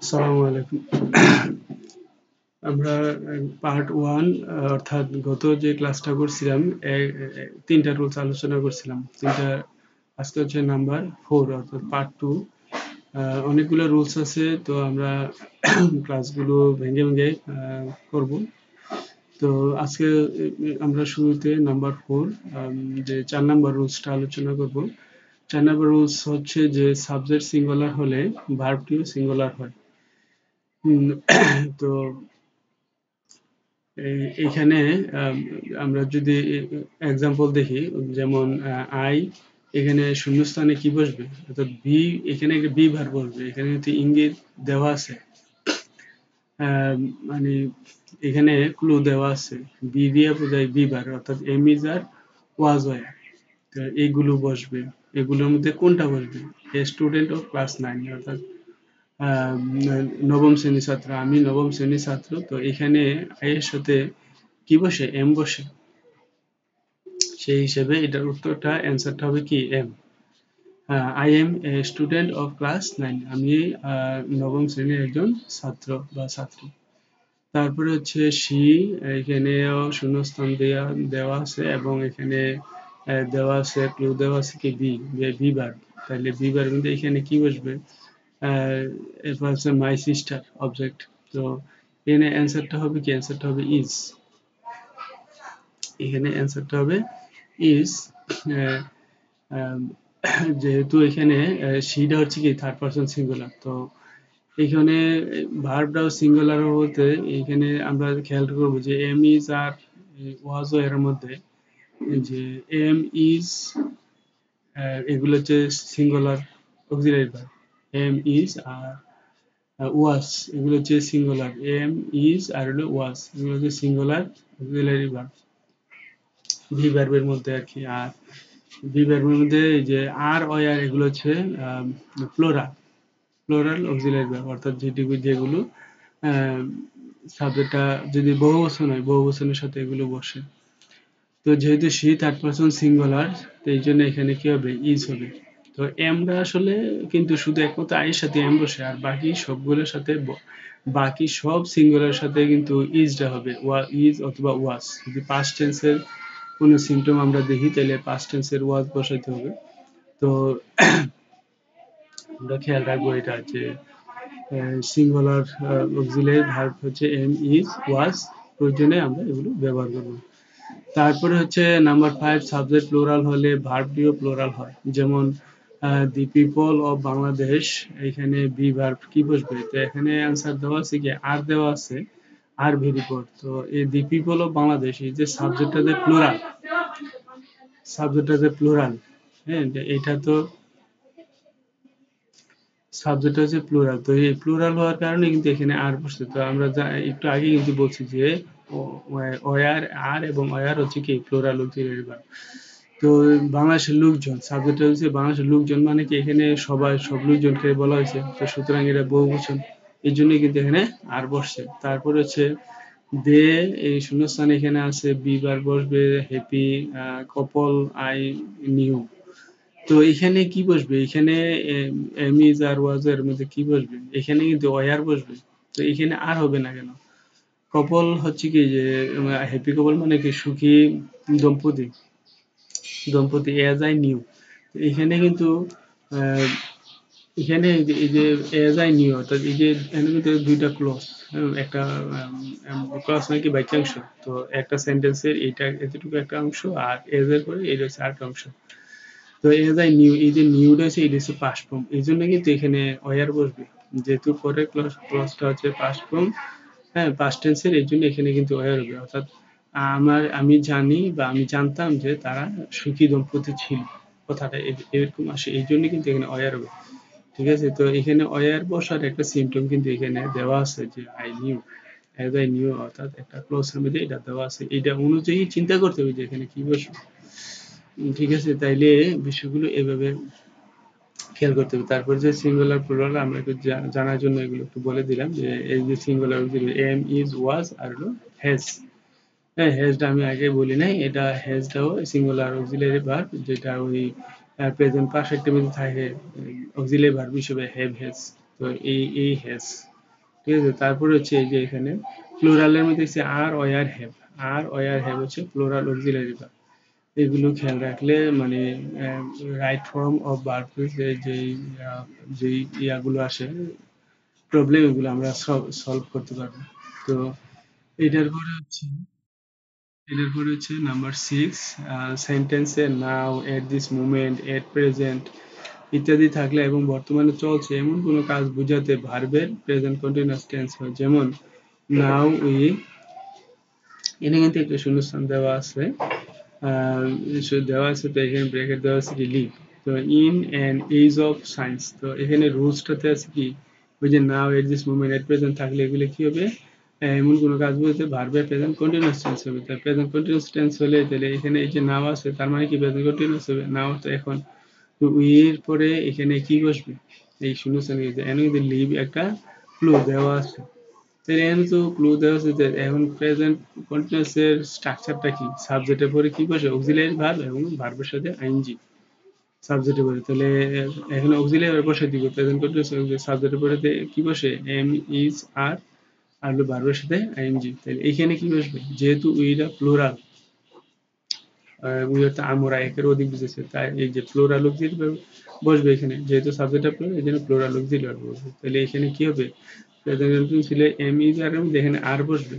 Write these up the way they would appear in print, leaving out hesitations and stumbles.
আসসালামু আলাইকুম। আমরা পার্ট 1 অর্থাৎ গত যে ক্লাসটা করছিলাম তিনটা রুলস আলোচনা করছিলাম। আজকে হচ্ছে নাম্বার 4 অর্থাৎ পার্ট 2। অনেকগুলো রুলস আছে, তো আমরা ক্লাসগুলো ভেঙে ভেঙে করব। তো আজকে আমরা শুরুতে নাম্বার 4 যে 4 নাম্বার রুলসটা আলোচনা করব। 4 নাম্বার রুলস হচ্ছে যে সাবজেক্ট সিঙ্গুলার হলে ভার্বটিও সিঙ্গুলার হয়। তো এখানে আমরা যদি এক্সাম্পল দেখি, যেমন আই, এখানে শূন্যস্থানে কি বসবে, অর্থাৎ বি, এখানে একটা বি ভার্ব বসবে। এখানে কিন্তু ইঙ্গিত দেওয়া আছে, মানে এখানে ক্লু দেওয়া আছে, বি দিয়ে বোঝায় বি ভার্ব, অর্থাৎ am is R was were. তো এইগুলো বসবে, এগুলোর মধ্যে কোনটা বসবে? এ স্টুডেন্ট অফ ক্লাস 9, অর্থাৎ নবম শ্রেণীর ছাত্র, আমি নবম শ্রেণীর ছাত্র। তো এখানে এর সাথে কি বসে? এম বসে। সেই হিসেবে এটার উত্তরটা, অ্যান্সারটা হবে কি? Am. I am a student of class 9, আমি নবম শ্রেণীর একজন ছাত্র বা ছাত্রী। তারপরে হচ্ছে সি, এখানেও শূন্যস্থান দেওয়া আছে, এবং এখানে দেওয়া আছে, ক্লু দেওয়া আছে কি? Be, be verb. তাহলে বি ভার্ব কিন্তু এখানে কি বসবে? এরপর হচ্ছে মাই সিস্টার অবজেক্ট। তো এখানে অ্যান্সারটা হবে কি? অ্যান্সারটা হবে ইজ। এখানে অ্যান্সারটা হবে ইজ। যেহেতু এখানে সিটা হচ্ছে কি থার্ড পারসন সিঙ্গুলার, তো এখানে ভার্বটাও সিঙ্গুলার হতে এখানে আমরা খেয়াল করবো যে এম ইজ আর ওয়াজ এর মধ্যে যে এম ইজ, এগুলো হচ্ছে singular auxiliary verb. Am is R was, এগুলো হচ্ছে সিঙ্গুলার। এম ইজ আর হলো ওয়াজ, এগুলো হচ্ছে সিঙ্গুলার অক্সিলারি ভার্ব ভি ভার্বের মধ্যে আর কি। আর ভি ভার্বের মধ্যে এই যে আর ওয়ার, এগুলো হচ্ছে প্লোরাল অক্সিলারি ভার্ব, অর্থাৎ যেগুলো সাবজেক্টটা যদি বহুবচন হয়, বহুবচনের সাথে এগুলো বসে। তো যেহেতু সি থার্ড পারসন সিঙ্গুলার, তো এই জন্য এখানে কি হবে? ইজ হবে। তো এমরা আসলে কিন্তু শুধু একমাত্র আইয়ের সাথে এম বসে, আর বাকি সবগুলোর সাথে বাকি সব সিঙ্গুলার সাথে কিন্তু ইজটা হবে, ইজ অথবা ওয়াজ। যদি পাস্ট টেন্সের কোনো সিম্পটম আমরা দেখি, তাহলে পাস্ট টেন্সের ওয়াজ বসাইতে হবে। তো আমরা খেয়াল রাখবো এটা যে সিঙ্গুলার অক্সিলারি ভার্ব হচ্ছে এম, ইজ, ওয়াজ, প্রয়োজনে আমরা এগুলো ব্যবহার করব। তারপরে হচ্ছে নাম্বার 5, সাবজেক্ট প্লুরাল হলে ভার্বটিও প্লুরাল হয়। যেমন দি পিপল অফ বাংলাদেশ, এখানে বি ভার্ব কি বসবে? তো এখানে অ্যান্সার দেওয়া আছে কি? আর দেওয়া আছে, আর ভেরি গুড। তো এই দি পিপল অফ বাংলাদেশ, এই যে সাবজেক্টটাতে প্লুরাল, হ্যাঁ, এটা তো সাবজেক্ট হচ্ছে প্লুরাল। তো এই প্লুরাল হওয়ার কারণে কিন্তু এখানে আর বসছে। তো আমরা একটু আগে কিন্তু বলছি যে ওয়ার, আর এবং ওয়ার হচ্ছে কি প্লুরাল অক্সিলারি ভার্ব। তো বাংলাদেশের লোকজন, সাবজেক্ট হচ্ছে বাংলাদেশের লোকজন, মানে কি এখানে সবাই, সব লোকজনকে বলা হয়েছে, তো সুতরাং এটা বহুবচন, এই জন্য কিন্তু এখানে আর বসছে। তারপর হচ্ছে দে, এই শূন্যস্থান এখানে আছে, বি ভার্ব বসবে, হ্যাপি, কপল, আই নিউ। তো এখানে কি বসবে? এখানে এম ইজ আর ওয়াজ এর মধ্যে কি বসবে? এখানে কিন্তু ওয়ার বসবে। তো এখানে আর হবে না কেন? কপল হচ্ছে কি যে হ্যাপি কপল, মানে কি সুখী দম্পতি, এজ আই নিউ। এখানে কিন্তু আহ, এখানে এই যে এজ আই নিউ, অর্থাৎ এই যে এখানে কিন্তু দুইটা ক্লজ, একটা ক্লজ মানে কি বাক্যাংশ। তো একটা সেন্টেন্সের এইটা এতটুকু একটা অংশ, আর এজ এর পরে এটা হচ্ছে আরেকটা অংশ। তো এজ আই নিউ, এই যে নিউটা আছে, এটা হচ্ছে পাস্ট ফর্ম, এই জন্য কিন্তু এখানে ওয়ার বসবে, যেহেতু পরে ক্লজটা হচ্ছে পাস্ট ফর্ম, হ্যাঁ, পাস্ট টেন্সের, এই জন্য এখানে কিন্তু ওয়ার হবে। অর্থাৎ আমি জানি বা আমি জানতাম যে তারা সুখী দম্পতি ছিল, কথাটা এরকম আসে, এই জন্য কিন্তু এখানে ওয়ার হবে। ঠিক আছে? তো এখানে ওয়ার বসার একটা সিম্পটম কিন্তু এখানে দেওয়া আছে, যে I knew, as I knew, অর্থাৎ একটা ক্লোজের মধ্যে এটা দেওয়া আছে। এটা অনুযায়ী চিন্তা করতে হবে যে এখানে কি বসবে। ঠিক আছে? তাইলে বিষয়গুলো এভাবে খেয়াল করতে হবে। তারপর যে সিঙ্গুলার প্লুরাল, আমরা একটু জানার জন্য এগুলো একটু বলে দিলাম, যে এই যে সিঙ্গুলার এম, ইজ, ওয়াজ আর হলো হ্যাজ। হ্যাঁ, হ্যাজটা আমি আগে বলি নাই, এটা হ্যাজটাও সিঙ্গুলার অক্সিলারি ভার্ব, যেটা ওই প্রেজেন্ট পারফেক্টের মধ্যে থাকে অক্সিলারি ভার্ব হিসেবে, হ্যাভ, হ্যাজ। তো এই হ্যাজ, ঠিক আছে। তারপরে হচ্ছে এই যে এখানে প্লুরালের মধ্যে হচ্ছে are were have, are were have হচ্ছে প্লুরাল অক্সিলারি ভার্ব। এগুলো খেয়াল রাখলে মানে রাইট ফর্ম অফ ভার্ব যেই ইয়াগুলো আসে, প্রবলেম, এগুলো আমরা সলভ করতে পারবো। তো এটার পরে হচ্ছে নাম্বার 6, সেন্টেন্সে now, at this moment, at present ইত্যাদি থাকলে এবং বর্তমানে চলছে এমন কোনো কাজ বোঝাতে ভার্বের প্রেজেন্ট কন্টিনিউয়াস টেন্স হয়। যেমন নাও উই, এখানে কিন্তু একটা শূন্যস্থান দেওয়া আছে, তো এখানে ব্র্যাকেট দেওয়া আছে কি লিভ। তো in an age of science, তো এখানে রুলসটাতে আছে কি ওই যে now, at this moment, at present থাকলে এগুলো কি হবে, এমন কোনো কাজ বলতে ভার্বের প্রেজেন্ট কন্টিনিউয়াস টেন্স হবে। তাই প্রেজেন্ট কন্টিনিউয়াস টেন্স হলে তাহলে এখানে এই যে নাও আছে তার মানে কি প্রেজেন্ট কন্টিনিউয়াস হবে। নাও তো এখন, তো উইয়ের পরে এখানে কি বসবে, এই শূন্যস্থানে এখানে কিন্তু লিভ একটা ক্লু দেওয়া আছে। তাহলে এখানে তো ক্লু দেওয়া আছে যে এখন প্রেজেন্ট কন্টিনিউয়াস এর স্ট্রাকচারটা কি, সাবজেক্টের পরে কি বসে, অক্সিলারি ভার্ব এবং ভার্বের সাথে আইএনজি। সাবজেক্টের পরে তাহলে এখানে অক্সিলারি ভার্ব বসে দিব, প্রেজেন্ট কন্টিনিউয়াস সাবজেক্টের পরে কি বসে, এম, ইজ, আর আর হলো ভার্বের সাথে আইএনজি। তাহলে এখানে কি বসবে, যেহেতু উইরা প্লুরাল, উই অর্থ আমরা, একের অধিক বুঝেছে, তাই এই যে প্লুরাল অক্সিলারি ভার্ব বসবে এখানে, যেহেতু সাবজেক্টটা প্লুরাল এই জন্য প্লুরাল অক্সিলারি ভার্ব বসবে। তাহলে এখানে কি হবে, প্রেজেন্ট কন্টিনিউয়াস ছিল এম, ইজ, আর এর মধ্যে এখানে আর বসবে।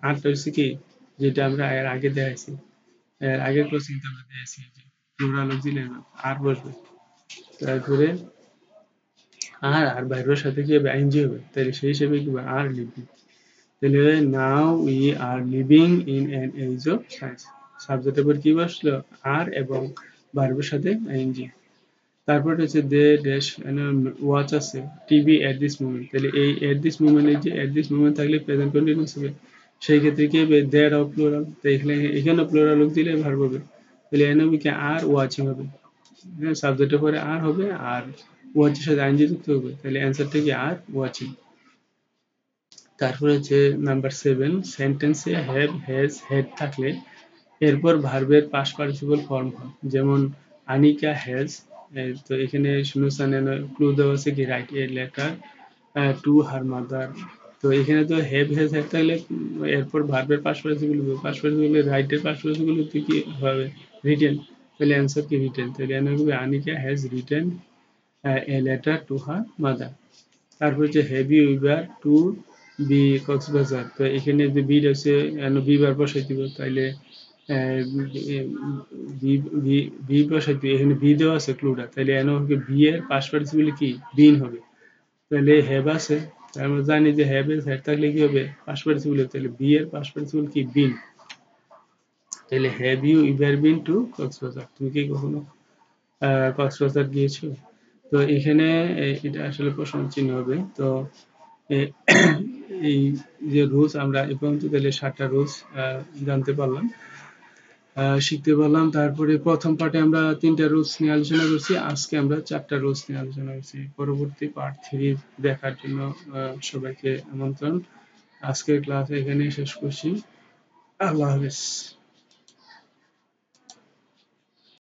আরটা হচ্ছে কি, যেটা আমরা এর আগে দেখাইছি, এর আগের কোশ্চেন আমরা দিয়েছি যে প্লুরাল অক্সিলারি ভার্ব আর বসবে। তারপরে আর ভার্বের সাথে কি হবে, আইএনজি হবে, তাহলে সেই হিসেবে কি হবে, আর লিভিং। তাহলে now we are living in an age of science, সাবজেক্টের পর কি বসলো, আর এবং ভার্বের সাথে আইএনজি। তারপর হচ্ছে দে ড্যাশ ওয়াচ আছে টিভি এট দিস মোমেন্ট, তাহলে এই এট দিস মোমেন্ট, এই যে এট দিস মোমেন্ট থাকলে প্রেজেন্ট কন্টিনিউয়াস হবে। সেই ক্ষেত্রে কি হবে, দেয়ার অফ প্লুরাল, তো এখানে প্লুরাল দিলে ভার্ব হবে। তাহলে এখানে হবে কি, আর ওয়াচিং হবে, হ্যাঁ সাবজেক্টের পরে আর হবে, আর ওয়াচের সাথে আইনজি যুক্ত হবে, তাহলে অ্যান্সারটা কি, আর ওয়াচিং। তারপরে হচ্ছে নাম্বার 7, সেন্টেন্সে হ্যাভ, হ্যাজ, হ্যাড থাকলে এরপর ভার্বের পাস্ট পার্টিসিপল ফর্ম হয়। যেমন আনিকা হ্যাজ, তো এখানে শূন্যস্থানে ক্লু দেওয়া আছে কি, write a letter to her mother. তো এখানে তো হ্যাভ, হ্যাজ, হ্যাড থাকলে এরপর ভার্বের পাস্ট পার্টিসিপল, রাইটের পাস্ট পার্টিসিপল কি হবে, রিটেন। তাহলে অ্যান্সার কি, রিটেন। তাহলে এখানে হবে Anika has written a letter to her mother. তারপর হচ্ছে have you ever to be Cox's Bazar, তো এখানে যে বি আছে বি বার বসাই দিব, তাইলে বি বসাই দিব, এখানে বি দেওয়া আছে ক্লুটা, তাইলে এনে হবে বি এর পাস্ট পার্টিসিপল কি, বিন হবে। তাহলে হ্যাভ আছে, আমরা জানি যে হ্যাভ এর হ্যাড থাকলে কি হবে, পাস্ট পার্টিসিপল হবে, তাহলে বি এর পাস্ট পার্টিসিপল কি, বিন। তাহলে have you ever been to Cox's Bazar, তুমি কি কখনো কক্সবাজার গিয়েছো। তো এখানে এটা আসলে প্রশ্ন চিহ্ন হবে। তো এ- এই যে রুলস আমরা এ পর্যন্ত তাহলে 7টা রুলস জানতে পারলাম, শিখতে পারলাম। তারপরে প্রথম পার্টে আমরা 3টা রুলস নিয়ে আলোচনা করছি, আজকে আমরা 4টা রুলস নিয়ে আলোচনা করছি। পরবর্তী পার্ট 3 দেখার জন্য সবাইকে আমন্ত্রণ। আজকের ক্লাস এখানেই শেষ করছি। আল্লাহ হাফেজ।